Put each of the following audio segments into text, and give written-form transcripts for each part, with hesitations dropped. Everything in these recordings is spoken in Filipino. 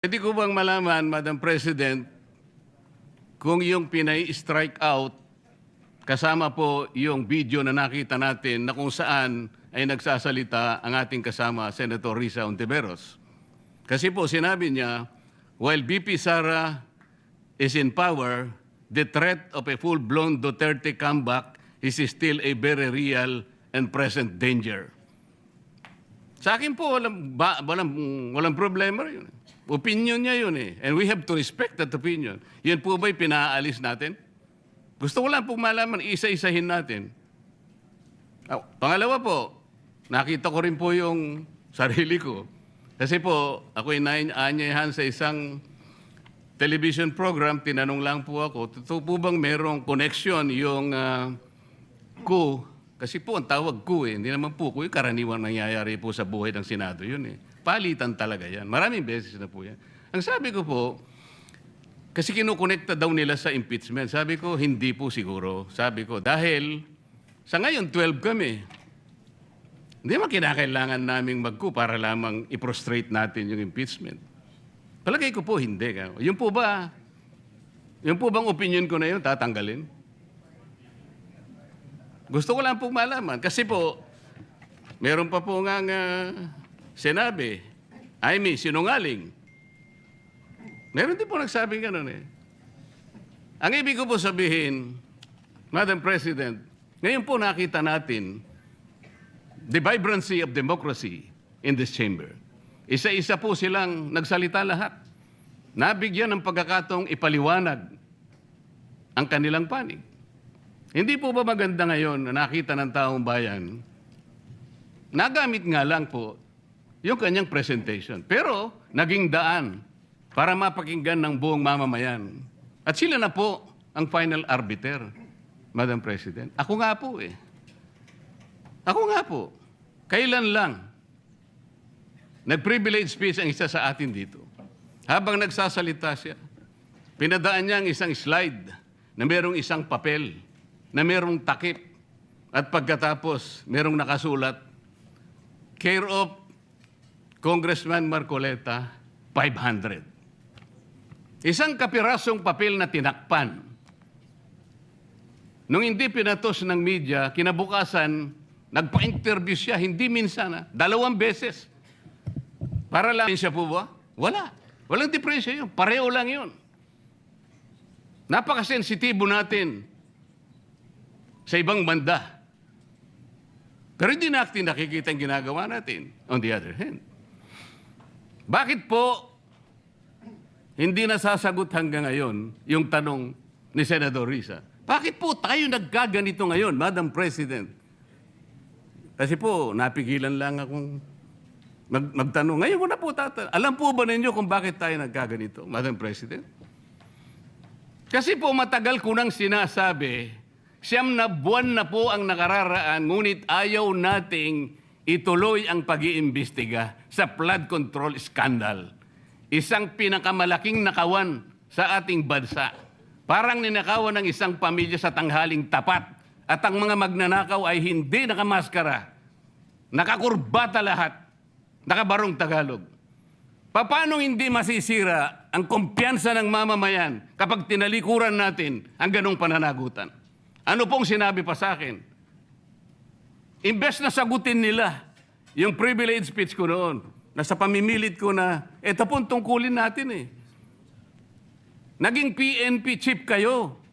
Pwede ko bang malaman, Madam President, kung yung pinay-strike out, kasama po yung video na nakita natin na kung saan ay nagsasalita ang ating kasama, Senator Risa Hontiveros. Kasi po sinabi niya, while VP Sara is in power, the threat of a full-blown Duterte comeback is still a very real and present danger. Sa akin po, walang problema yun. Opinion niya yun eh. And we have to respect that opinion. Yun po ba'y pinaalis natin? Gusto ko lang po malaman, isa-isahin natin. Pangalawa po, nakita ko rin po yung sarili ko. Kasi po, ako'y naanyayahan sa isang television program, tinanong lang po ako, totoo po bang merong connection yung coup? Kasi po, ang tawag coup eh. Hindi naman po coup, yung karaniwang nangyayari po sa buhay ng Senado yun eh. Palitan talaga yan. Maraming beses na po yan. Ang sabi ko po, kasi kinukonekta daw nila sa impeachment. Sabi ko, hindi po siguro. Sabi ko, dahil sa ngayon, 12 kami. Hindi man kinakailangan naming mag-coup para lamang i-prostrate natin yung impeachment. Palagay ko po, hindi. Yung po bang opinion ko na yun, tatanggalin? Gusto ko lang pong malaman. Kasi po, meron pa po nga sinabi, sinungaling. Meron din po nagsabing gano'n eh. Ang ibig ko po sabihin, Madam President, ngayon po nakita natin the vibrancy of democracy in this chamber. Isa-isa po silang nagsalita lahat. Nabigyan ng pagkakataong ipaliwanag ang kanilang panig. Hindi po ba maganda ngayon na nakita ng taong bayan, nagamit nga lang po yung kanyang presentation. Pero naging daan para mapakinggan ng buong mamamayan. At sila na po ang final arbiter, Madam President. Ako nga po eh. Ako nga po. Kailan lang nag-privilege speech ang isa sa atin dito. Habang nagsasalita siya, pinadaan niya ang isang slide na merong isang papel, na merong takip, at pagkatapos merong nakasulat, care of Congressman Marcoleta, 500. Isang kapirasong papel na tinakpan. Nung hindi pinatos ng media, kinabukasan, nagpa-interview siya, hindi minsan, 2 beses. Para lang siya po ba? Wala. Walang diferensya yun. Pareho lang yun. Napakasensitibo natin sa ibang banda. Pero hindi natin nakikita ang ginagawa natin. On the other hand, bakit po hindi nasasagot hanggang ngayon yung tanong ni Senador Risa? Bakit po tayo nagkaganito ngayon, Madam President? Kasi po, napigilan lang akong magtanong. Ngayon ko na po tatanong. Alam po ba ninyo kung bakit tayo nagkaganito, Madam President? Kasi po matagal ko nang sinasabi, 9 na buwan na po ang nakararaan, ngunit ayaw nating ituloy ang pag-iimbestiga sa flood control scandal. Isang pinakamalaking nakawan sa ating bansa. Parang ninakawan ng isang pamilya sa tanghaling tapat. At ang mga magnanakaw ay hindi nakamaskara. Nakakurbata lahat. Nakabarong Tagalog. Paano hindi masisira ang kumpiyansa ng mamamayan kapag tinalikuran natin ang ganong pananagutan? Ano pong sinabi pa sa akin? Imbes na sagutin nila yung privilege speech ko noon, nasa pamimilit ko na, ito pong tungkulin natin eh. Naging PNP chief kayo.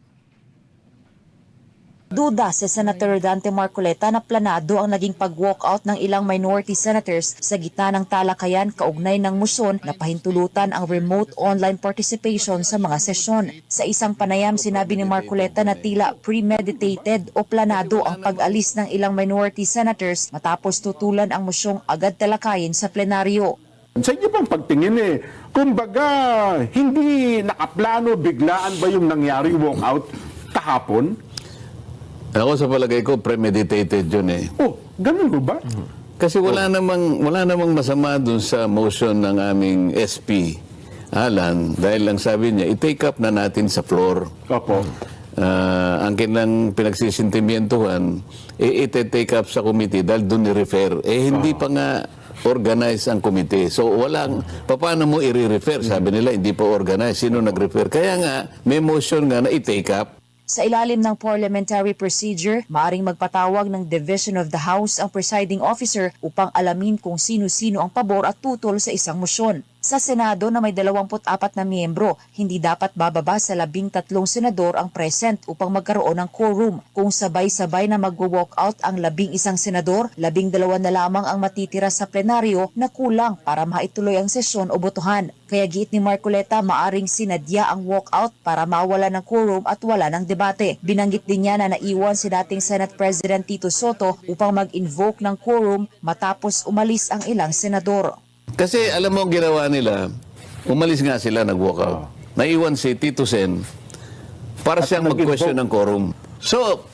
Duda si Senator Dante Marcoleta na planado ang naging pag-walkout ng ilang minority senators sa gitna ng talakayan kaugnay ng motion na pahintulutan ang remote online participation sa mga sesyon. Sa isang panayam, sinabi ni Marcoleta na tila premeditated o planado ang pag-alis ng ilang minority senators matapos tutulan ang mosyong agad talakayin sa plenaryo. Sa inyo pang pagtingin kumbaga hindi nakaplano, biglaan ba yung nangyaring walkout kahapon? Ako sa palagay ko, premeditated yun eh. Oh, ganun ho ba? Kasi wala namang masama dun sa motion ng aming SP, Alan, dahil lang sabi niya, i-take up na natin sa floor. Opo. Ang kanilang pinagsisintimientuhan, i-take up sa committee dahil dun i-refer. Hindi pa nga organize ang komite. So paano mo i-refer? Sabi nila, hindi pa organize. Sino nag-refer? Kaya nga, may motion nga na i-take up. Sa ilalim ng parliamentary procedure, maaring magpatawag ng Division of the House ang presiding officer upang alamin kung sino-sino ang pabor at tutol sa isang motion. Sa Senado na may 24 na miyembro, hindi dapat bababa sa 13 senador ang present upang magkaroon ng quorum. Kung sabay-sabay na magwo-walk out ang 11 senador, 12 na lamang ang matitira sa plenaryo na kulang para maituloy ang sesyon o botohan. Kaya giit ni Marcoleta, maaring sinadya ang walkout para mawala ng quorum at wala ng debate. Binanggit din niya na naiwan si dating Senate President Tito Soto upang mag-invoke ng quorum matapos umalis ang ilang senador. Kasi alam mo ang ginawa nila, umalis nga sila, nag-walk out. Naiwan si Tito Sen para siyang mag-question ng quorum. So,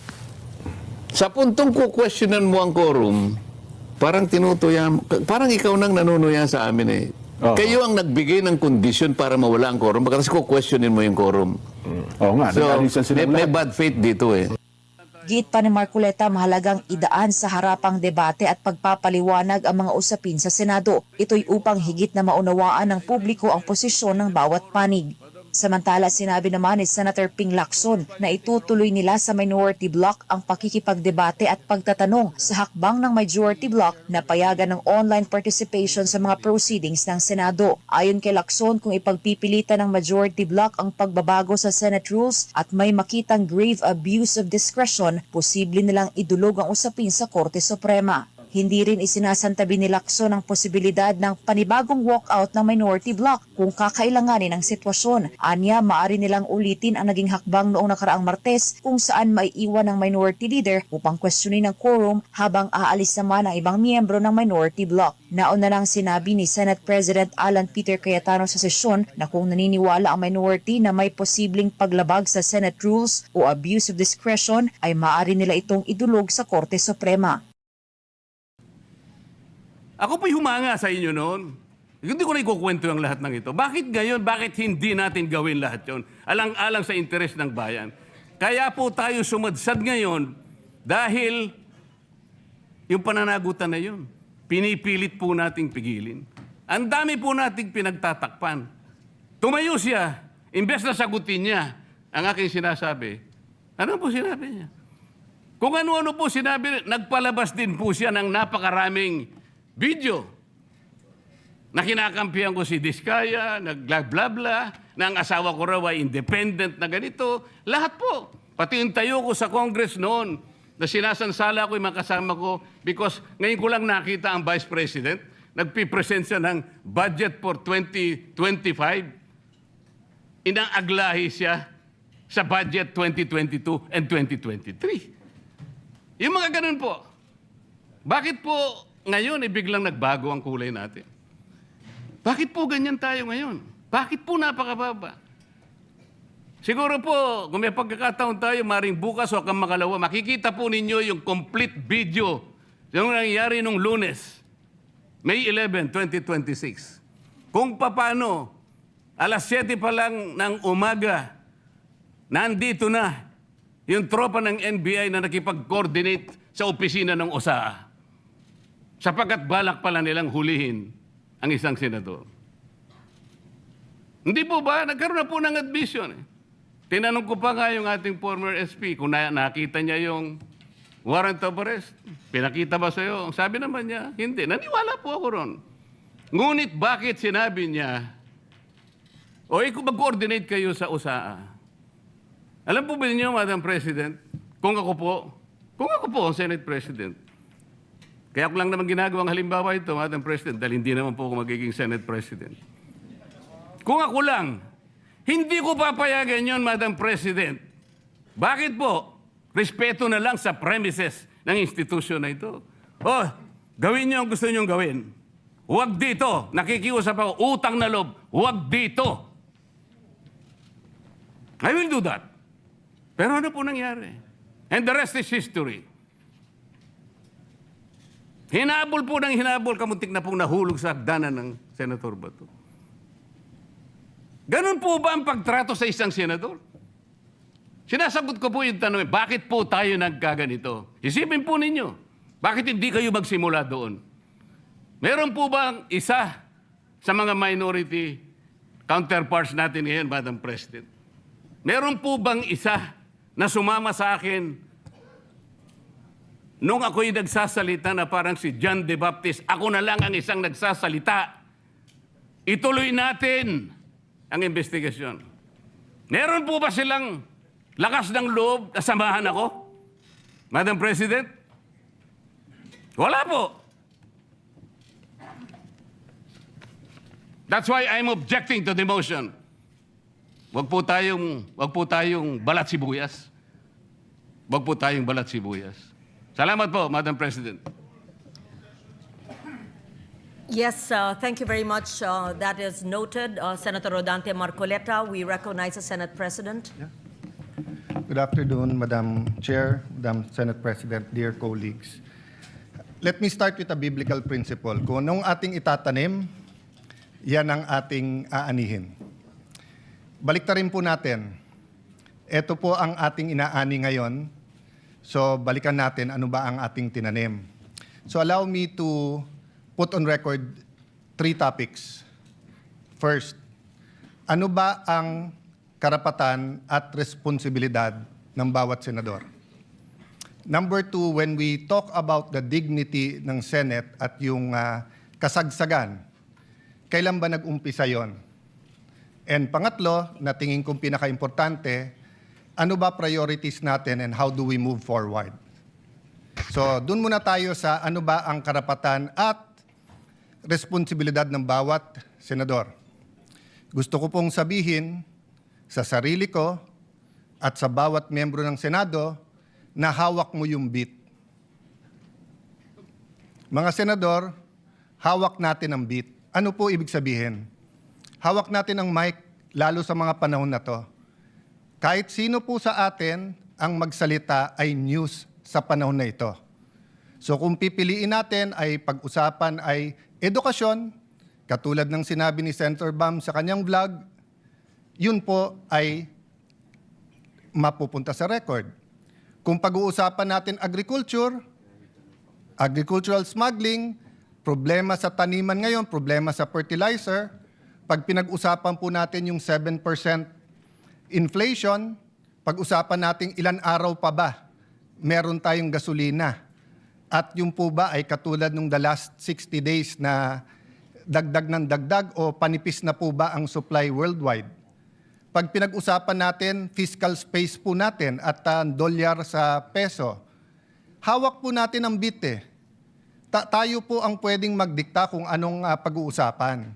sa puntong ku-questionan mo ang quorum, parang parang ikaw nang nanunuya sa amin eh. Kayo ang nagbigay ng kondisyon para mawala ang quorum, kasi ku-questionin mo yung quorum. Oo nga, So, nag-alisan sila may lahat. bad faith dito eh. Giit pa ni Marcoleta, mahalagang idaan sa harapang debate at pagpapaliwanag ang mga usapin sa Senado. Ito'y upang higit na maunawaan ng publiko ang posisyon ng bawat panig. Samantala, sinabi naman ni Senator Ping Lacson na itutuloy nila sa minority block ang pakikipagdebate at pagtatanong sa hakbang ng majority block na payagan ng online participation sa mga proceedings ng Senado. Ayon kay Lacson, kung ipagpipilitan ng majority block ang pagbabago sa Senate rules at may makitang grave abuse of discretion, posible nilang idulog ang usapin sa Korte Suprema. Hindi rin isinasantabi ni Lacson ang posibilidad ng panibagong walkout ng minority block kung kakailanganin ang sitwasyon. Anya, maaari nilang ulitin ang naging hakbang noong nakaraang Martes kung saan maiiwan ng minority leader upang questionin ang quorum habang aalis naman ang ibang miyembro ng minority block. Nauna nang sinabi ni Senate President Alan Peter Cayetano sa sesyon na kung naniniwala ang minority na may posibleng paglabag sa Senate rules o abuse of discretion ay maaari nila itong idulog sa Korte Suprema. Ako po'y humanga sa inyo noon. Hindi ko na ikukwento ang lahat ng ito. Bakit ngayon? Bakit hindi natin gawin lahat yon? Alang-alang sa interes ng bayan. Kaya po tayo sumadsad ngayon dahil yung pananagutan na yun, pinipilit po nating pigilin. Ang dami po nating pinagtatakpan. Tumayo siya, imbes na sagutin niya ang aking sinasabi. Ano po sinabi niya? Kung ano-ano po sinabi, nagpalabas din po siya ng napakaraming video na kinakampihan ko si Diskaya, nag-bla-bla, na ang asawa ko raw ay independent na ganito. Lahat po. Pati yung tayo ko sa Congress noon na sinasansala ko yung mga kasama ko because ngayon ko lang nakita ang Vice President, nagpipresent siya ng budget for 2025. Inaaglahi siya sa budget 2022 and 2023. Yung mga ganun po. Bakit po ngayon, biglang nagbago ang kulay natin? Bakit po ganyan tayo ngayon? Bakit po napakababa? Siguro po, kung may pagkakataon tayo, maring bukas o makalawa, makikita po ninyo yung complete video yung nangyari nung Lunes, May 11, 2026. Kung paano, alas 7 pa lang ng umaga, nandito na yung tropa ng NBI na nakipag-coordinate sa opisina ng OSAA. Sapagkat balak pala nilang hulihin ang isang senador. Hindi po ba? Nagkaroon na po ng admission. Tinanong ko pa nga yung ating former SP kung nakita niya yung warrant of arrest. Pinakita ba sa'yo? Sabi naman niya, hindi. Naniwala po ako ron. Ngunit bakit sinabi niya, mag-coordinate kayo sa OSAA? Alam po ba niyo, Madam President, kung ako po ang Senate President, kaya ko lang naman ginagawang halimbawa ito, Madam President, dahil hindi naman po ako magiging Senate President. Kung ako lang, hindi ko papayagan yon, Madam President. Bakit po? Respeto na lang sa premises ng institusyon na ito. Gawin niyo ang gusto niyong gawin. Huwag dito. Nakikiusap ako, utang na loob. Huwag dito. I will do that. Pero ano po nangyari? And the rest is history. Hinabol po ng hinabol, kamuntik na pong nahulog sa hagdanan ng Senator Bato. Ganun po ba ang pagtrato sa isang senador? Sinasagot ko po yung tanong, bakit po tayo nagkaganito? Isipin po ninyo, bakit hindi kayo magsimula doon? Meron po bang isa sa mga minority counterparts natin ngayon, Madam President? Meron po bang isa na sumama sa akin nung ako'y nagsasalita na parang si John the Baptist, ako na lang ang isang nagsasalita. Ituloy natin ang investigasyon. Meron po ba silang lakas ng loob na samahan ako? Madam President? Wala po. That's why I'm objecting to the motion. Wag po tayong balat sibuyas. Wag po tayong balat sibuyas. Salamat po, Madam President. Yes, thank you very much. That is noted. Senator Rodante Marcoleta, we recognize the Senate President. Good afternoon, Madam Chair, Madam Senate President, dear colleagues. Let me start with a biblical principle. Kung anong ating itatanim, yan ang ating aanihin. Baliktarin po natin. Ito po ang ating inaani ngayon. So balikan natin ano ba ang ating tinanim. So allow me to put on record 3 topics. First, ano ba ang karapatan at responsibilidad ng bawat senador? Number 2, when we talk about the dignity ng Senate at yung kasagsagan, kailan ba nag-umpisa yon? And pangatlo, na tingin kong pinaka-importante, ano ba priorities natin and how do we move forward? So, dun muna tayo sa ano ba ang karapatan at responsibilidad ng bawat senador. Gusto ko pong sabihin sa sarili ko at sa bawat membro ng Senado na hawak mo yung beat. Mga senador, hawak natin ang beat. Ano po ibig sabihin? Hawak natin ang mic, lalo sa mga panahon na to. Kahit sino po sa atin ang magsalita ay news sa panahon na ito. So kung pipiliin natin ay pag-usapan ay edukasyon, katulad ng sinabi ni Senator Bam sa kanyang vlog, yun po ay mapupunta sa record. Kung pag-uusapan natin agriculture, agricultural smuggling, problema sa taniman ngayon, problema sa fertilizer, pag pinag-usapan po natin yung 7% inflation, pag-usapan natin ilan araw pa ba meron tayong gasolina. At yung po ba ay katulad nung the last 60 days na dagdag ng dagdag o panipis na po ba ang supply worldwide. Pag pinag-usapan natin fiscal space po natin at dolyar sa peso, hawak po natin ang beat eh. Tayo po ang pwedeng magdikta kung anong pag-uusapan.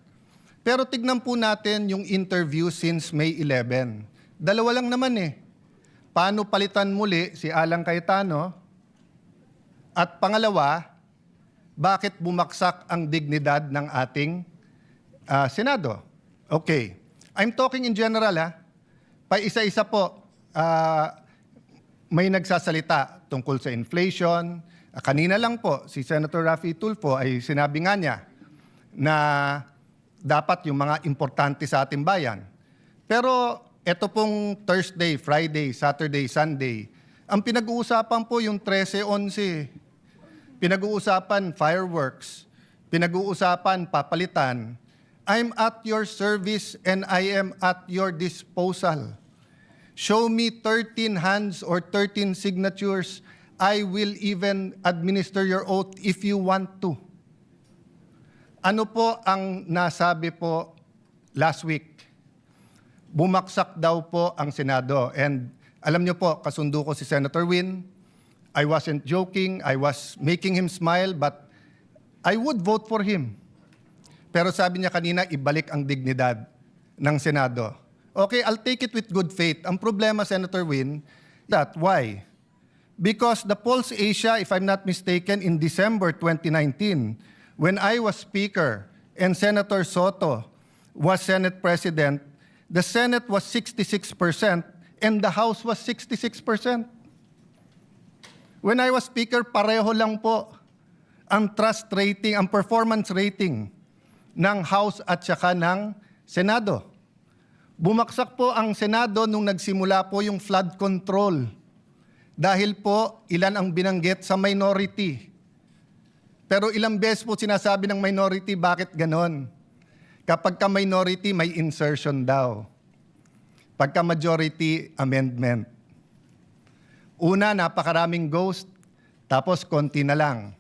Pero tignan po natin yung interview since May 11. Dalawa lang naman eh. Paano palitan muli si Alan Cayetano? At pangalawa, bakit bumaksak ang dignidad ng ating Senado? Okay. I'm talking in general Pa isa-isa po, may nagsasalita tungkol sa inflation. Kanina lang po, si Senator Raffy Tulfo ay sinabi nga niya na dapat yung mga importante sa ating bayan. Pero ito pong Thursday, Friday, Saturday, Sunday, ang pinag-uusapan po yung 13-11. Pinag-uusapan fireworks. Pinag-uusapan papalitan. I'm at your service and I am at your disposal. Show me 13 hands or 13 signatures. I will even administer your oath if you want to. Ano po ang nasabi po last week? Bumaksak daw po ang Senado. And alam niyo po, kasundo ko si Senator Win. I wasn't joking. I was making him smile, but I would vote for him. Pero sabi niya kanina, ibalik ang dignidad ng Senado. Okay, I'll take it with good faith. Ang problema, Senator Win, why? Because the Pulse Asia, if I'm not mistaken, in December 2019, when I was Speaker and Senator Soto was Senate President, the Senate was 66% and the House was 66%. When I was Speaker, pareho lang po ang trust rating, ang performance rating ng House at saka ng Senado. Bumaksak po ang Senado nung nagsimula po yung flood control. Dahil po ilan ang binanggit sa minority. Pero ilang beses po sinasabi ng minority, bakit ganon? Kapag ka minority, may insertion daw. Pagka majority, amendment. Una, napakaraming ghost, tapos konti na lang.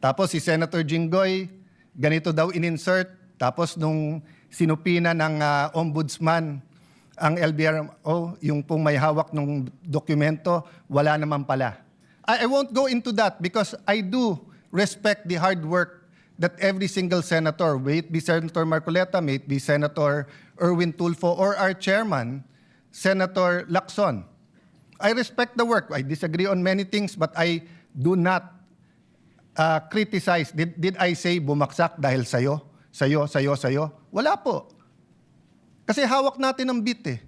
Tapos si Senator Jinggoy, ganito daw in-insert, tapos nung sinupina ng ombudsman, ang LBRMO, yung pong may hawak ng dokumento, wala naman pala. I won't go into that because I do respect the hard work that every single senator, may it be Senator Marcoleta, may it be Senator Erwin Tulfo, or our chairman, Senator Lacson. I respect the work. I disagree on many things, but I do not criticize. Did I say bumaksak dahil sayo? Wala po. Kasi hawak natin ang bit eh.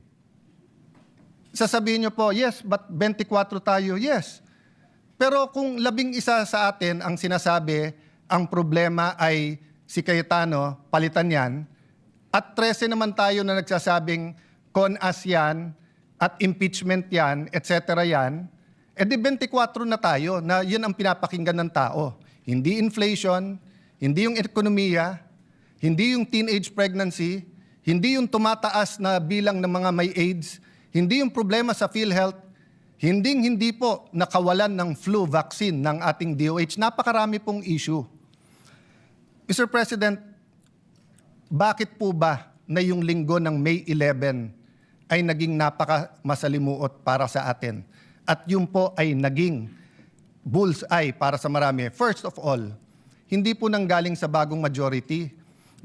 Sasabihin nyo po, yes, but 24 tayo, yes. Pero kung 11 sa atin ang sinasabi, ang problema ay si Cayetano, palitan yan, at 13 naman tayo na nagsasabing con-as yan, at impeachment yan, etc. yan, edi 24 na tayo na yun ang pinapakinggan ng tao. Hindi inflation, hindi yung ekonomiya, hindi yung teenage pregnancy, hindi yung tumataas na bilang ng mga may AIDS, hindi yung problema sa PhilHealth, hindi po nakawalan ng flu vaccine ng ating DOH. Napakarami pong issue. Mr. President, bakit po ba na yung linggo ng May 11 ay naging napaka-masalimuot para sa atin? At yun po ay naging bullseye para sa marami. First of all, hindi po nanggaling sa bagong majority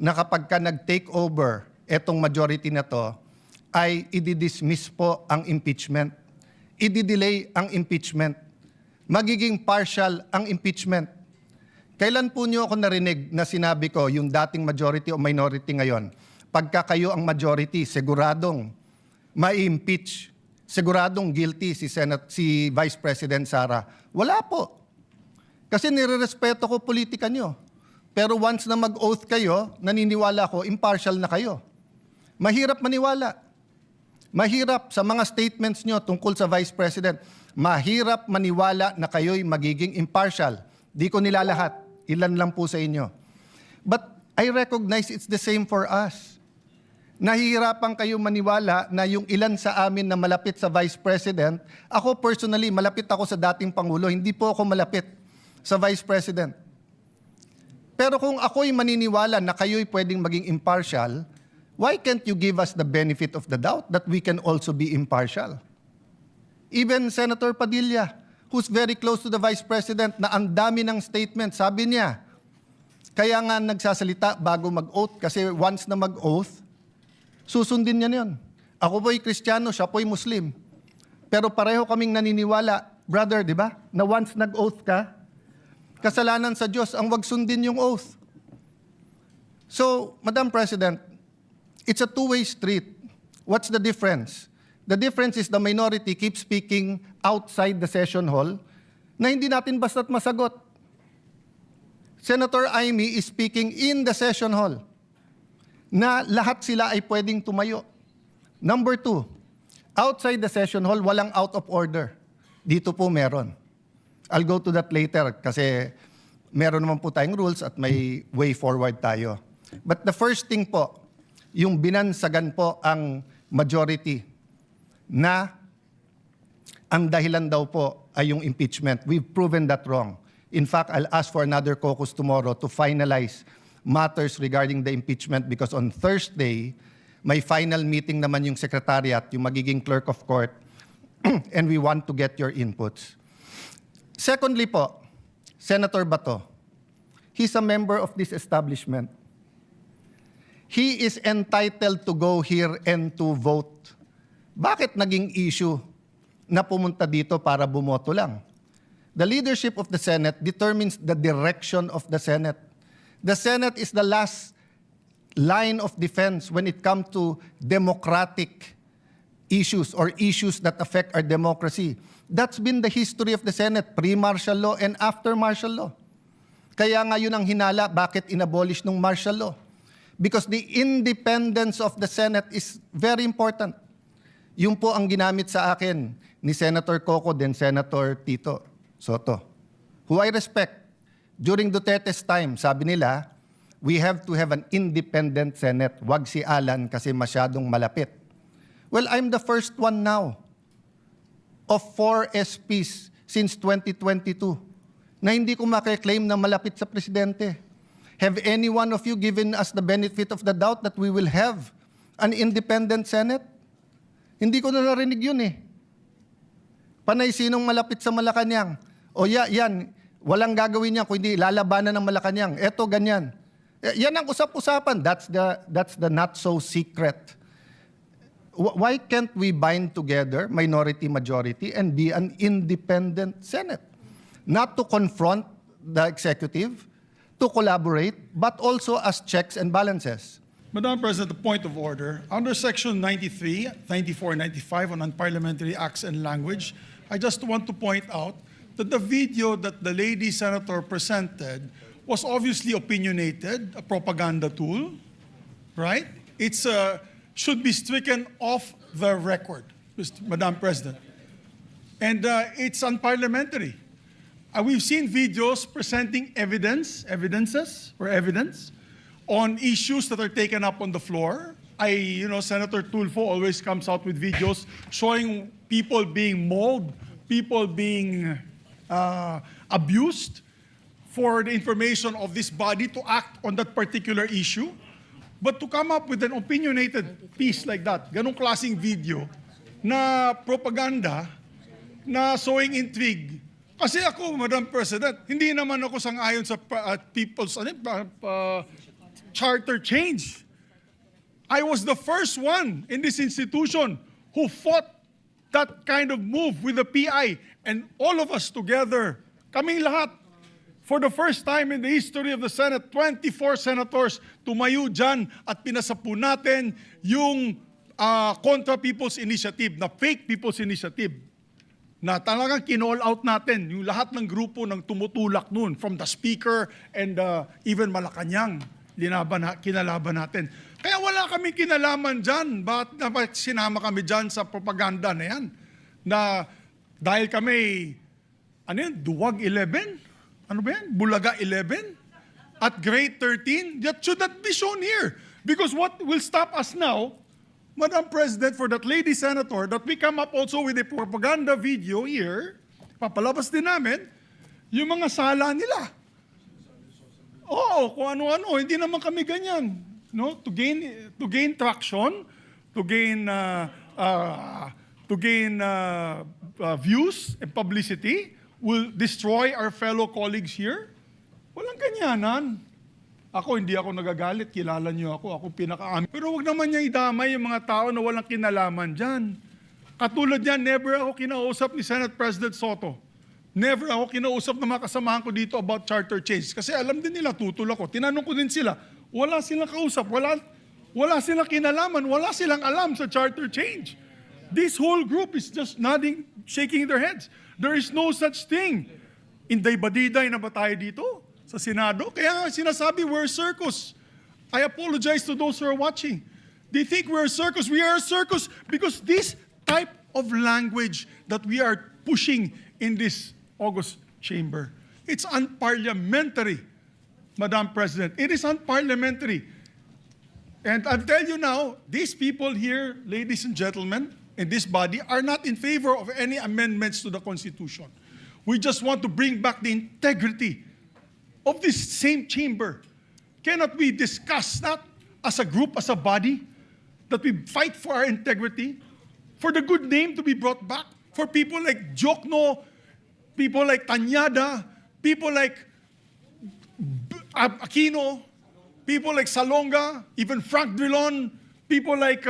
na kapag ka nag-take over etong majority na to, ay i-dismiss po ang impeachment. I-delay ang impeachment. Magiging partial ang impeachment. Kailan po niyo ako narinig na sinabi ko yung dating majority o minority ngayon, pagka kayo ang majority, siguradong ma-impeach, siguradong guilty si Vice President Sara? Wala po. Kasi nirerespeto ko politika niyo. Pero once na mag-oath kayo, naniniwala ko, impartial na kayo. Mahirap maniwala. Mahirap sa mga statements nyo tungkol sa Vice President. Mahirap maniwala na kayo'y magiging impartial. Di ko nilalahat. Ilan lang po sa inyo. But I recognize it's the same for us. Nahihirapan kayo maniwala na yung ilan sa amin na malapit sa Vice President, ako personally, malapit ako sa dating Pangulo, hindi po ako malapit sa Vice President. Pero kung ako'y maniniwala na kayo'y pwedeng maging impartial, why can't you give us the benefit of the doubt that we can also be impartial? Even Senator Padilla, who's very close to the Vice President, na ang dami ng statement, sabi niya, kaya nga nagsasalita bago mag-oath, kasi once na mag-oath, susundin niya yun. Ako po'y Kristiyano, siya po'y Muslim. Pero pareho kaming naniniwala, brother, di ba? Na once nag-oath ka, kasalanan sa Diyos ang wag sundin yung oath. So, Madam President, it's a two-way street. What's the difference? The difference is the minority keeps speaking outside the session hall na hindi natin basta't masagot. Senator Amy is speaking in the session hall na lahat sila ay pwedeng tumayo. Number 2, outside the session hall, walang out of order. Dito po meron. I'll go to that later kasi meron naman po tayong rules at may way forward tayo. But the first thing po, yung binansagan po ang majority na ang dahilan daw po ay yung impeachment. We've proven that wrong. In fact, I'll ask for another caucus tomorrow to finalize matters regarding the impeachment because on Thursday, may final meeting naman yung secretariat, yung magiging clerk of court, and we want to get your inputs. Secondly po, Senator Bato, he's a member of this establishment. He is entitled to go here and to vote. Bakit naging issue na pumunta dito para bumoto lang? The leadership of the Senate determines the direction of the Senate. The Senate is the last line of defense when it comes to democratic issues or issues that affect our democracy. That's been the history of the Senate, pre-martial law and after martial law. Kaya nga yun ang hinala, bakit inabolish ng martial law? Because the independence of the Senate is very important. Yun po ang ginamit sa akin ni Senator Coco then Senator Tito Soto, who I respect. During Duterte's time, sabi nila, we have to have an independent Senate. Wag si Alan kasi masyadong malapit. Well, I'm the first one now of 4 SPs since 2022 na hindi ko makiklaim na malapit sa presidente. Have any one of you given us the benefit of the doubt that we will have an independent Senate? Hindi ko na narinig yun eh. Panay sinong malapit sa Malacanang? O yan, walang gagawin niya kung hindi lalabanan ng Malacanang. Eto, ganyan. Yan ang usap-usapan. That's the not so secret. Why can't we bind together, minority, majority, and be an independent Senate? Not to confront the executive, to collaborate, but also as checks and balances. Madam President, the point of order. Under Section 93, 94, and 95 on unparliamentary acts and language, I just want to point out that the video that the lady senator presented was obviously opinionated, a propaganda tool, right? It's should be stricken off the record, Madam President. And it's unparliamentary. We've seen videos presenting evidence on issues that are taken up on the floor. Senator Tulfo always comes out with videos showing people being mauled, people being abused for the information of this body to act on that particular issue. But to come up with an opinionated piece like that, ganong klaseng video na propaganda na sowing intrigue. Kasi ako, Madam President, hindi naman ako sang-ayon sa people's charter change. I was the first one in this institution who fought that kind of move with the PI. And all of us together, kaming lahat, for the first time in the history of the Senate, 24 senators tumayo dyan at pinasapu natin yung Contra People's Initiative, na fake People's Initiative, na talagang kinall out natin yung lahat ng grupo ng tumutulak nun, from the Speaker and even Malacanang, kinalaban natin. Kaya wala kami kinalaman dyan. Bakit sinama kami dyan sa propaganda na yan? Na dahil kami, Duwag 11? Ano ba yan? Bulaga 11? At grade 13? That should not be shown here. Because what will stop us now, Madam President, for that lady senator, that we come up also with a propaganda video here, papalabas din namin, yung mga sala nila. Oo, kung ano-ano, hindi naman kami ganyan. No? To gain traction, to gain views and publicity, will destroy our fellow colleagues here? Walang ganyanan. Ako, hindi ako nagagalit. Kilala niyo ako pinaka-amin. Pero wag naman niya idamay yung mga tao na walang kinalaman dyan. Katulad yan, never ako kinausap ni Senate President Soto. Never ako kinausap ng mga kasamahan ko dito about charter change. Kasi alam din nila, tutol ako. Tinanong ko din sila, wala silang kausap, wala silang kinalaman, wala silang alam sa charter change. This whole group is just nodding, shaking their heads. There is no such thing. Inday-badiday na ba tayo dito sa Senado? Kaya nga sinasabi, we're a circus. I apologize to those who are watching. They think we're a circus. We are a circus because this type of language that we are pushing in this August chamber, it's unparliamentary, Madam President. It is unparliamentary. And I'll tell you now, these people here, ladies and gentlemen, in this body are not in favor of any amendments to the Constitution. We just want to bring back the integrity of this same chamber. Cannot we discuss that as a group, as a body, that we fight for our integrity, for the good name to be brought back, for people like Jokno, people like Tanyada, people like Aquino, people like Salonga, even Frank Drilon, people like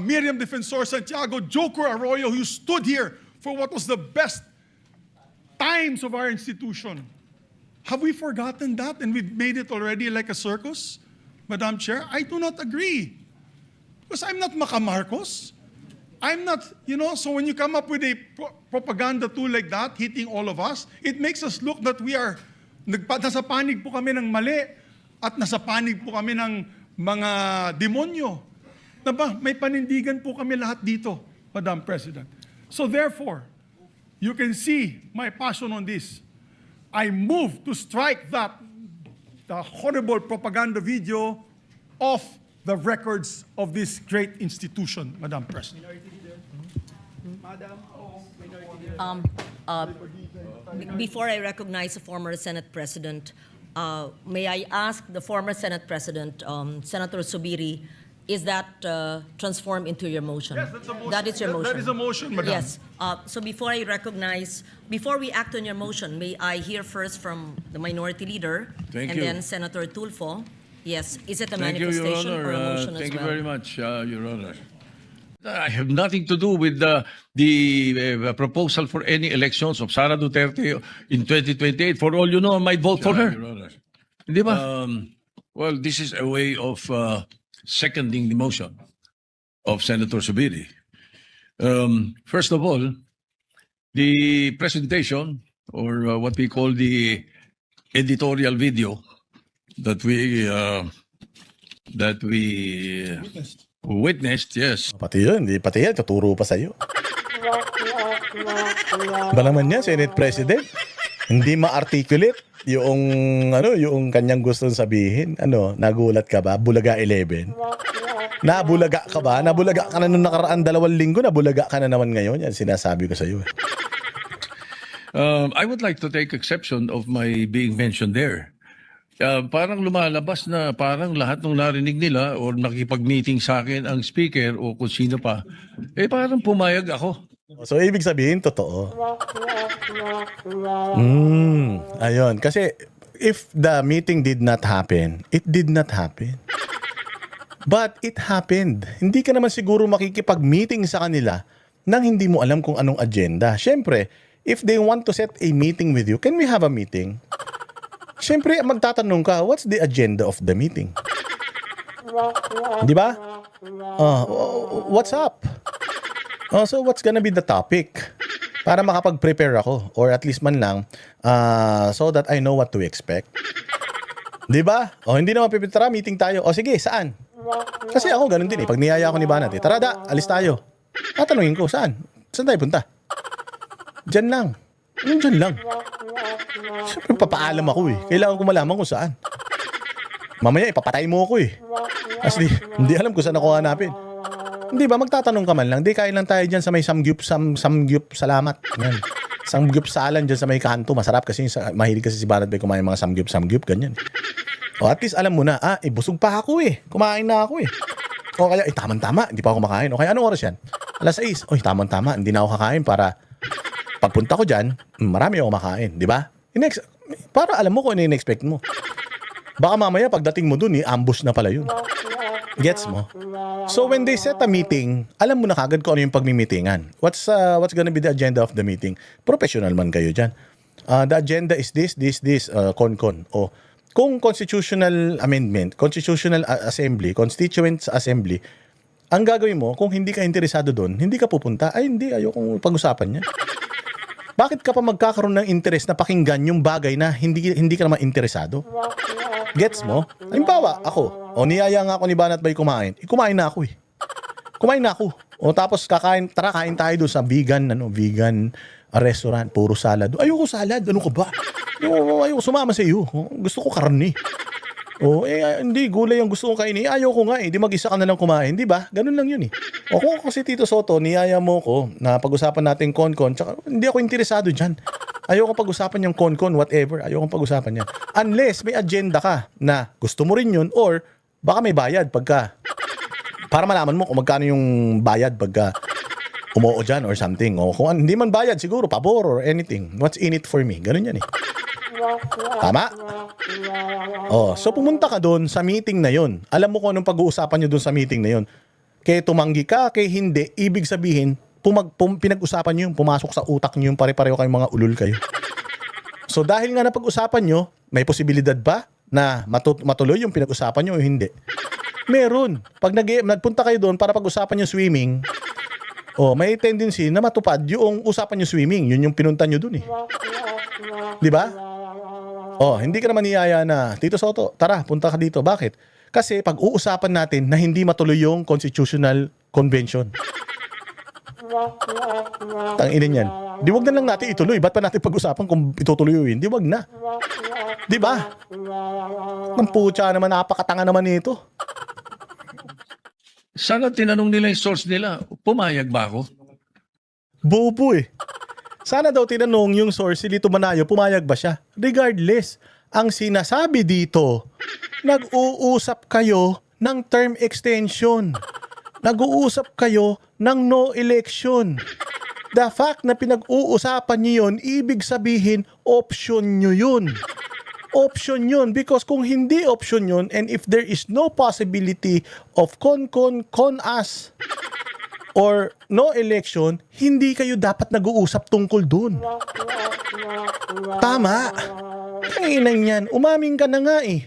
Miriam Defensor Santiago, Joker Arroyo, who stood here for what was the best times of our institution. Have we forgotten that and we've made it already like a circus? Madam Chair, I do not agree. Because I'm not Macamarcos. I'm not, so when you come up with a propaganda tool like that, hitting all of us, it makes us look that we are, nasa panig po kami ng mali at nasa panig po kami ng mga demonyo. Diba? May panindigan po kami lahat dito, Madam President. So therefore, you can see my passion on this. I move to strike the horrible propaganda video off the records of this great institution, Madam President. Before I recognize the former Senate President, may I ask the former Senate President, Senator Subiri, is that transformed into your motion? Yes, that's a motion. That is your motion. That is a motion, Madam. Yes. So before we act on your motion, may I hear first from the Minority Leader Thank and you. then Senator Tulfo? Yes. Is it a Thank you, Your manifestation Honor. or a motion as Thank well? you very much, Your Honor. I have nothing to do with the proposal for any elections of Sara Duterte in 2028. For all you know, I might vote for her. Your Honor. Di ba? Well, this is a way of seconding the motion of Senator Subiri. First of all, the presentation, or what we call the editorial video that we witnessed, yes. Pati yun, tuturo pa sa'yo. Ba naman yan, Senate President? Hindi ma-articulate yung kanyang gustong sabihin. Nagulat ka ba? Bulaga 11. Nabulaga ka ba? Nabulaga ka na nung nakaraan 2 linggo, nabulaga ka na naman ngayon. Yan sinasabi ko sa'yo. I would like to take exception of my being mentioned there. Parang lumalabas na parang lahat ng narinig nila or nakipag-meeting sa akin ang speaker o kung sino pa, parang pumayag ako. So, ibig sabihin, totoo. Ayun. Kasi, if the meeting did not happen, it did not happen. But it happened. Hindi ka naman siguro makikipag-meeting sa kanila nang hindi mo alam kung anong agenda. Siyempre, if they want to set a meeting with you, can we have a meeting? Siyempre, magtatanong ka, what's the agenda of the meeting? Di ba? What's up? So what's gonna be the topic? Para makapag-prepare ako, or at least man lang, so that I know what to expect. Di ba? Hindi naman pipitara, meeting tayo. Sige, saan? Kasi ako ganun din Pag niyaya ako ni Banat, tara da, alis tayo. Tatanungin ko, saan? Saan tayo punta? Diyan lang. Anong dyan lang? Siyempre, papaalam ako Kailangan ko malaman kung saan. Mamaya, ipapatay mo ako Kasi hindi alam kung saan ako hanapin. Hindi ba, magtatanong ka man lang. Di, kain lang tayo dyan sa may samgyup salamat. Yan. Samgyup salan dyan sa may kanto. Masarap kasi, mahilig kasi si Banat Bay kumain mga samgyup, ganyan. O at least alam mo na, busog pa ako Kumain na ako O kaya, tamang-tama, hindi pa ako kumakain. O kaya, anong oras yan? 6:00. Tamang-tama, hindi na ako kakain para pagpunta ko dyan, marami ako makain, di ba? Para alam mo kung ano yung expect mo. Baka mamaya pagdating mo dun, ambush na pala yun. Gets mo? So when they set a meeting, alam mo na kagad kung ano yung pagmi-meetingan. What's gonna be the agenda of the meeting? Professional man kayo dyan. The agenda is this, con. O kung constitutional amendment, constitutional assembly, constituent assembly, ang gagawin mo, kung hindi ka interesado doon, hindi ka pupunta, hindi, ayokong pag-usapan yan. Bakit ka pa magkakaroon ng interest na pakinggan yung bagay na hindi ka naman interesado? Gets mo? Halimbawa, ako, niyaya nga ako ni Banat Bay kumain. Kumain na ako Kumain na ako. Tapos kain tayo doon sa vegan restaurant, puro salad. Ayoko salad, ano ka ba? Ayoko sumama sa iyo. Gusto ko karne. Hindi, gulay ang gusto kong kainin. Ayoko nga di mag-isa ka na lang kumain, di ba? Ganun lang yun kung ako si Tito Soto, niyaya mo ko na pag-usapan natin con-con, tsaka hindi ako interesado dyan. Ayoko pag-usapan yung con-con, whatever. Ayoko pag-usapan yan. Unless may agenda ka na gusto mo rin yun, or baka may bayad pagka, para malaman mo kung magkano yung bayad pagka umoo dyan or something. O kung hindi man bayad, siguro pabor or anything. What's in it for me? Ganun yan Tama? So pumunta ka doon sa meeting na yon. Alam mo kung anong pag-uusapan nyo doon sa meeting na yon. Kaya tumanggi ka, kaya hindi, ibig sabihin, pinag-usapan nyo yung pumasok sa utak nyo yung pare-pareho kayong mga ulul kayo. So dahil nga na pag-usapan nyo, may posibilidad ba na matuloy yung pinag-usapan nyo o hindi? Meron. Pag nagpunta kayo doon para pag-usapan yung swimming, may tendency na matupad yung usapan yung swimming. Yun yung pinunta nyo doon Di ba? Hindi ka naman niyaya na, Tito Soto, tara, punta ka dito. Bakit? Kasi pag-uusapan natin na hindi matuloy yung constitutional convention. Tanginin yan. Di wag na lang natin ituloy. Ba't pa natin pag-usapan kung itutuloy o hindi? Wag na. Di ba? Ang putya naman, napakatanga naman nito. Sana tinanong nila yung source nila, pumayag ba ako? Bobo eh. Sana daw tinanong yung source si Lito Manayo, pumayag ba siya? Regardless, ang sinasabi dito, nag-uusap kayo ng term extension. Nag-uusap kayo ng no election. The fact na pinag-uusapan niyo yun, ibig sabihin, option nyo yun. Option yun. Because kung hindi option yun, and if there is no possibility of con-as, or no election, hindi kayo dapat nag-uusap tungkol dun. Tama. Kanginang yan, umaming ka na nga eh.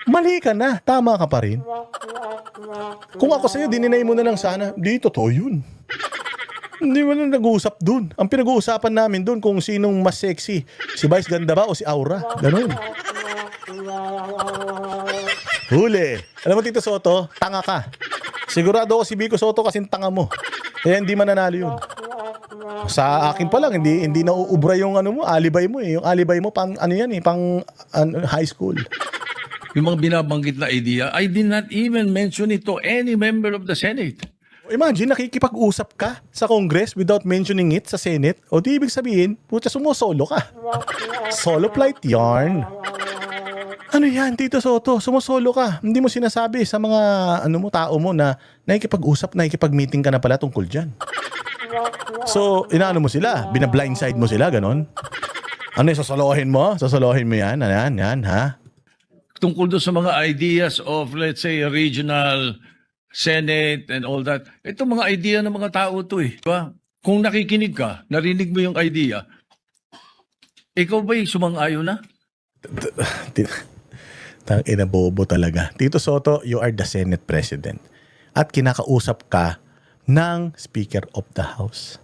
Mali ka na, tama ka pa rin. Kung ako sa'yo, dininay mo na lang sana, di, totoo yun. Hindi mo na nag-uusap dun. Ang pinag-uusapan namin dun kung sinong mas sexy, si Vice Ganda ba o si Aura? Ganun. Huli. Alam mo, Tito Soto, tanga ka. Sigurado ako si Vico Soto kasing tanga mo. Kaya hindi mananalo yun. Sa akin pa lang, hindi nauubra yung ano mo, alibay mo eh. Yung alibay mo, pang ano yan eh, pang high school. Yung mga binabanggit na idea, I did not even mention it to any member of the Senate. Imagine, nakikipag-usap ka sa Congress without mentioning it sa Senate. O di ibig sabihin, puta, sumusolo ka. Solo flight yarn. Ano yan, Tito Soto? Sumusolo ka. Hindi mo sinasabi sa mga tao mo na nakikipag-usap, nakikipag-meeting ka na pala tungkol dyan. So, inaano mo sila? Bina-blindside mo sila, ganon? Ano yung sasalohin mo? Sasalohin mo yan? Yan, ha? Tungkol doon sa mga ideas of, let's say, a regional Senate and all that. Ito mga idea ng mga tao to eh. Diba? Kung nakikinig ka, narinig mo yung idea, ikaw ba'y sumang-ayon na? Tang ina, bobo talaga. Tito Soto, you are the Senate President. At kinakausap ka ng Speaker of the House.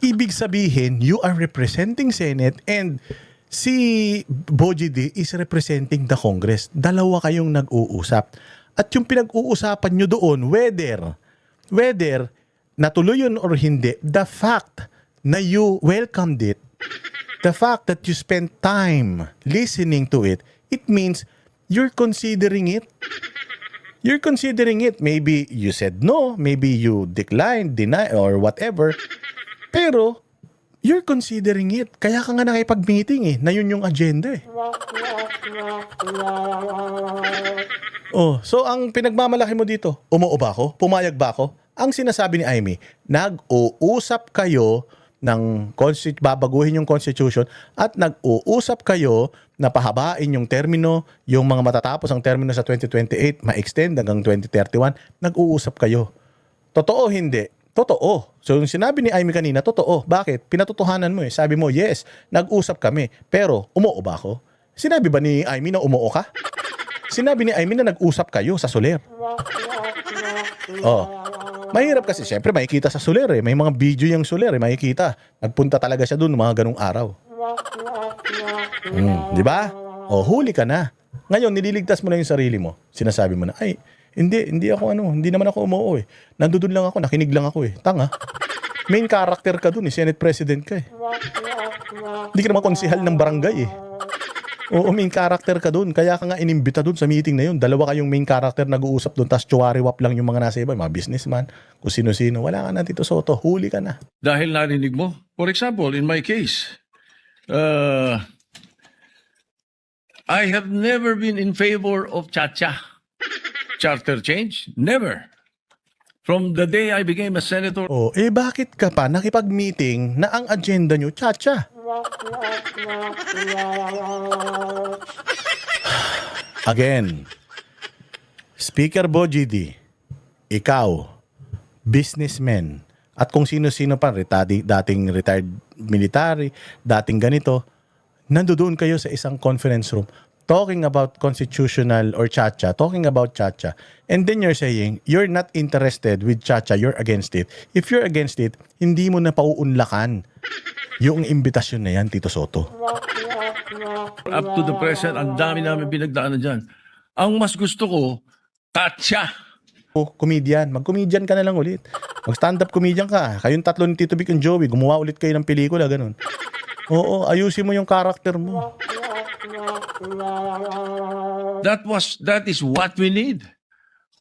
Ibig sabihin, you are representing Senate and si Boji D is representing the Congress. Dalawa kayong nag-uusap. At yung pinag-uusapan nyo doon, whether natuloy yun or hindi, the fact na you welcomed it, the fact that you spent time listening to it, it means you're considering it. You're considering it. Maybe you said no, maybe you declined, deny, or whatever. Pero, you're considering it. Kaya ka nga nakipag-meeting eh, na yun yung agenda eh. Oh, so ang pinagmamalaki mo dito, umuo ba ako? Pumayag ba ako? Ang sinasabi ni Amy, nag-uusap kayo ng babaguhin yung constitution at nag-uusap kayo na pahabain yung termino, yung mga matatapos ang termino sa 2028, ma-extend hanggang 2031, nag-uusap kayo. Totoo hindi? Totoo. So yung sinabi ni Amy kanina, totoo. Bakit? Pinatotohanan mo eh. Sabi mo, yes, nag-usap kami. Pero, umuo ba ako? Sinabi ba ni Amy na umuo ka? Sinabi ni Amy na nag-usap kayo sa Soler. Oh. Mahirap kasi, siyempre, makikita sa Soler eh. May mga video yung Soler eh, makikita. Nagpunta talaga siya doon mga ganung araw. Di ba? O, huli ka na. Ngayon, nililigtas mo na yung sarili mo. Sinasabi mo na, ay, hindi ako hindi naman ako umuo eh. Nandun lang ako, nakinig lang ako eh. Tanga. Main character ka doon eh, Senate President ka eh. Hindi ka naman konsihal ng barangay eh. Oo, main character ka doon. Kaya ka nga inimbita doon sa meeting na yun. Dalawa kayong main character nag-uusap doon, tapos tsuwari-wap lang yung mga nasa iba, mga businessman, kung sino-sino. Wala ka na, Tito Soto. Huli ka na. Dahil narinig mo. For example, in my case, I have never been in favor of Chacha. Charter change? Never. From the day I became a senator. Oh, bakit ka pa nakipag-meeting na ang agenda nyo, Chacha? Again, Speaker Boji D, ikaw, businessman, at kung sino-sino pa, dating retired military, dating ganito, nandoon kayo sa isang conference room talking about constitutional or Chacha, talking about Chacha, and then you're saying, you're not interested with Chacha, you're against it. If you're against it, hindi mo na pauunlakan yung imbitasyon na yan, Tito Soto. Up to the present, ang dami namin pinagdaanan dyan. Ang mas gusto ko, Chacha. Comedian, mag-comedian ka na lang ulit. Mag-stand-up comedian ka. Kayong tatlo ni Tito Vic and Joey, gumawa ulit kayo ng pelikula, ganun. Oo, ayusin mo yung karakter mo. That is what we need.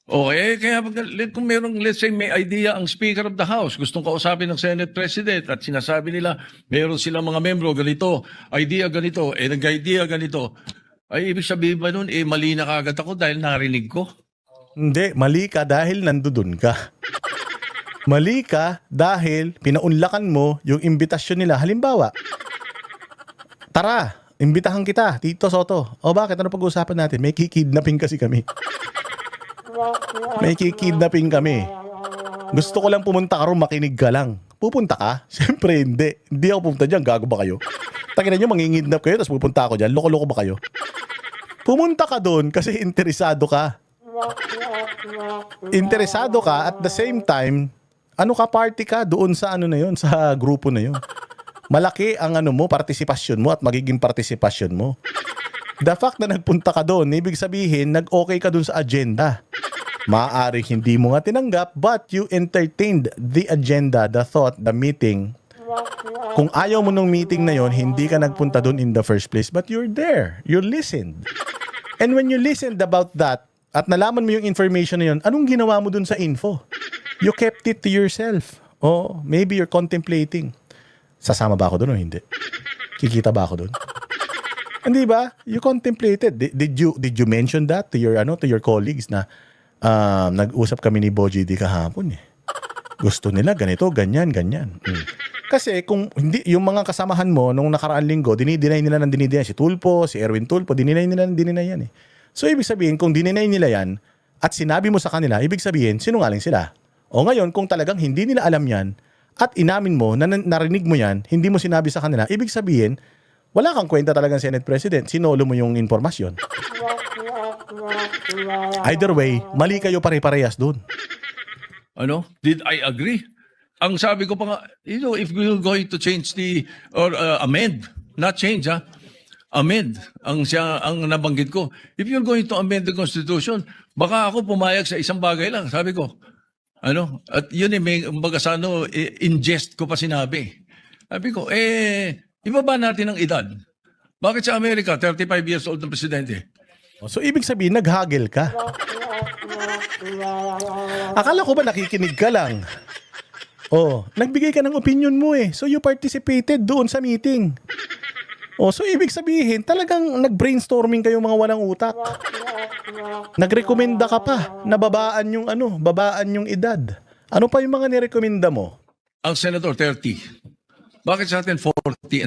Kaya kung merong, let's say, may idea ang Speaker of the House, gustong kausapin ng Senate President at sinasabi nila, meron silang mga membro, ganito, idea ganito, nag-idea ganito, ay ibig sabihin ba nun, mali na kagad ako dahil narinig ko? Hindi, mali ka dahil nandudun ka. Mali ka dahil pinaunlakan mo yung imbitasyon nila. Halimbawa, tara, imbitahan kita, Tito Soto. O bakit? Ano pag-uusapan natin? May kikidnapping kasi kami. May kikidnapping kami. Gusto ko lang pumunta ka ron, makinig ka lang. Pupunta ka? Siyempre hindi. Hindi ako pupunta dyan. Gago ba kayo? Takinan nyo, mangingidnap kayo, tapos pupunta ako dyan. Loko-loko ba kayo? Pumunta ka doon kasi interesado ka. Interesado ka at the same time, ano ka, party ka doon sa ano na yun, sa grupo na yun. Malaki ang ano mo, partisipasyon mo at magiging partisipasyon mo. The fact na nagpunta ka doon, ibig sabihin, nag-okay ka doon sa agenda. Maaaring hindi mo nga tinanggap, but you entertained the agenda, the thought, the meeting. Kung ayaw mo nung meeting na yon, hindi ka nagpunta doon in the first place, but you're there. You listened. And when you listened about that, at nalaman mo yung information na yun, anong ginawa mo doon sa info? You kept it to yourself. Oh, maybe you're contemplating. Sasama ba ako doon o hindi? Kikita ba ako doon? Hindi ba? You contemplated. Did you mention that to your colleagues na nag-usap kami ni Boji di kahapon eh. Gusto nila ganito, ganyan. Kasi kung hindi yung mga kasamahan mo nung nakaraang linggo, dinideny nila si Tulfo, si Erwin Tulfo, dinideny yan eh. So ibig sabihin kung dinideny nila yan at sinabi mo sa kanila, ibig sabihin sinungaling sila. O ngayon kung talagang hindi nila alam yan at inamin mo na narinig mo yan, hindi mo sinabi sa kanila, ibig sabihin wala kang kwenta talagang Senate President. Sinolo mo yung informasyon. Either way, mali kayo pare-parehas doon. Did I agree? Ang sabi ko pa nga, if we're going to change or amend, not change amend, ang nabanggit ko. If you're going to amend the Constitution, baka ako pumayag sa isang bagay lang. Sabi ko, at yun may ingest ko pa sinabi. Sabi ko, ibaba natin ang edad. Bakit sa Amerika, 35 years old ng presidente? So, ibig sabihin, naghagel ka. Akala ko ba nakikinig ka lang? Nagbigay ka ng opinion mo eh. So, you participated doon sa meeting. So, ibig sabihin, talagang nag-brainstorming kayo mga walang utak. Nagrekomenda ka pa na babaan yung edad. Ano pa yung mga nirekomenda mo? Ang Senator, 30. Bakit sa atin 40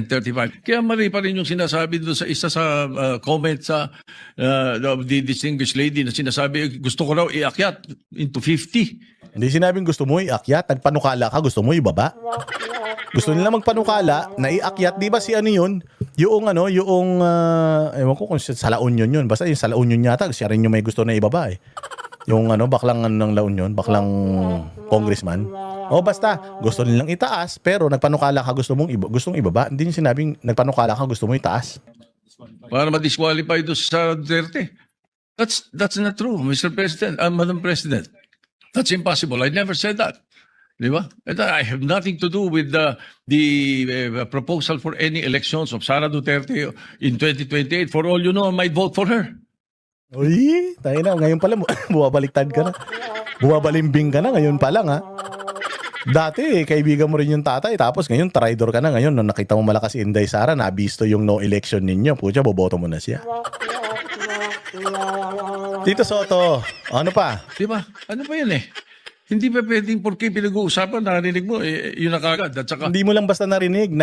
and 35? Kaya mali pa rin yung sinasabi doon sa isa sa comment sa the distinguished lady na sinasabi, gusto ko raw iakyat into 50. Hindi sinabing gusto mo iakyat, nagpanukala ka, gusto mo ibaba. Gusto nila magpanukala na iakyat, di ba si ano yun? Ewan ko kung sa La Union yun. Basta yung sa La Union yata, siya rin yung may gusto na ibaba eh. Yung baklang ng La Union, baklang congressman. Basta, gusto nilang itaas, pero nagpanukala ka gustong ibaba. Hindi niya sinabing nagpanukala ka gusto mo itaas. Para ma-disqualify doon sa Duterte. That's not true, Mr. President, Madam President. That's impossible. I never said that. Di ba? I have nothing to do with the proposal for any elections of Sara Duterte in 2028. For all you know, I might vote for her. Uy, tayo na. Ngayon pala, buwabaliktad ka na. Buwabalimbing ka na ngayon pa lang ha. Dati, kaibigan mo rin yung tatay, tapos ngayon, traidor ka na ngayon. Nung nakita mo malakas si Inday Sara, nabisto yung no election ninyo. Pucha, boboto mo na siya. Tito Soto, ano pa? Di ba? Ano pa yun eh? Hindi pa pwedeng porque pinag-uusapan, narinig mo, yun na kagad. At saka, Hindi mo lang basta narinig,